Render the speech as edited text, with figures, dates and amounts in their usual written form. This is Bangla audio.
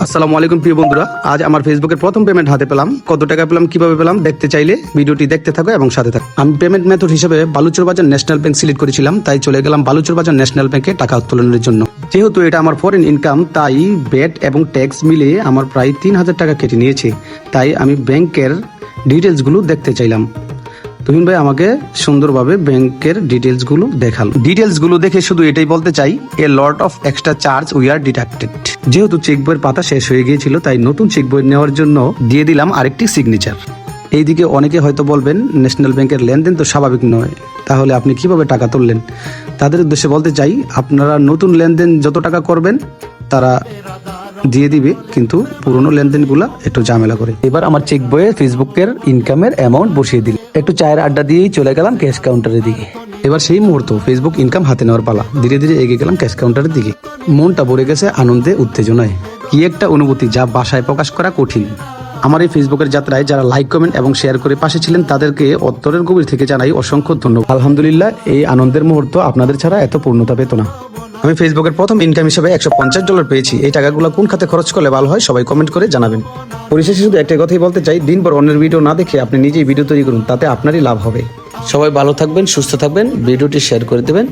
আসসালামু আলাইকুম প্রিয় বন্ধুরা, আজ আমার ফেসবুকের প্রথম পেমেন্ট হাতে পেলাম। কত টাকা পেলাম, কিভাবে পেলাম দেখতে চাইলে ভিডিওটি দেখতে থাকো এবং সাথে থাকো। আমি পেমেন্ট মেথড হিসেবে বালুচর বাজার ন্যাশনাল ব্যাংক সিলেক্ট করেছিলাম, তাই চলে গেলাম বালুচর বাজার ন্যাশনাল ব্যাংকে টাকা উত্তোলনের জন্য। যেহেতু এটা আমার ফরেন ইনকাম, তাই ভ্যাট এবং ট্যাক্স মিলিয়ে আমার প্রায় 3,000 টাকা কেটে নিয়েছে। তাই আমি ব্যাংকের ডিটেলসগুলো দেখতে চাইলাম। তুহিন ভাই আমাকে সুন্দরভাবে ব্যাংকের ডিটেলসগুলো দেখাল। ডিটেলসগুলো দেখে শুধু এটাই বলতে চাই, a lot of extra charge we are deducted. যেহেতু চেক বইয়ের পাতা শেষ হয়ে গিয়েছিল, তাই নতুন চেক বই নেওয়ার জন্য দিয়ে দিলাম আরেকটি সিগনেচার। এইদিকে অনেকে হয়তো বলবেন, ন্যাশনাল ব্যাংকের লেনদেন তো স্বাভাবিক নয়, তাহলে আপনি কিভাবে টাকা তুললেন? তাদের উদ্দেশ্যে বলতে চাই, আপনারা নতুন লেনদেন যত টাকা করবেন তারা দিয়ে দিবে, কিন্তু পুরোনো লেনদেনগুলা একটু ঝামেলা করে। এবার আমার চেক বইয়ে ফেসবুকের ইনকামের অ্যামাউন্ট বসিয়ে দিল। একটু চায়ের আড্ডা দিয়েই চলে গেলাম ক্যাশ কাউন্টারের দিকে। এবার সেই মুহূর্ত ফেসবুক ইনকাম হাতে নেওয়ার পালা। ধীরে ধীরে এগিয়ে গেলাম ক্যাশ কাউন্টারের দিকে। মনটা ভরে গেছে আনন্দে, উত্তেজনায়। কি একটা অনুভূতি যা ভাষায় প্রকাশ করা কঠিন। আমার এই ফেসবুকের যাত্রায় যারা লাইক, কমেন্ট এবং শেয়ার করে পাশে ছিলেন, তাদেরকে অন্তরের গভীর থেকে জানাই অসংখ্য ধন্যবাদ। আলহামদুলিল্লাহ, এই আনন্দের মুহূর্ত আপনাদের ছাড়া এত পূর্ণতা পেত না। আমি ফেসবুকের প্রথম ইনকাম হিসেবে $150 পেয়েছি। এই টাকাগুলো কোন খাতে খরচ করলে ভালো হয় সবাই কমেন্ট করে জানাবেন। পরিশেষে শুধু একটাই কথাই বলতে চাই, দিনভর অন্যের ভিডিও না দেখে আপনি নিজেই ভিডিও তৈরি করুন, তাতে আপনারই লাভ হবে। সবাই ভালো থাকবেন, সুস্থ থাকবেন, ভিডিওটি শেয়ার করে দেবেন।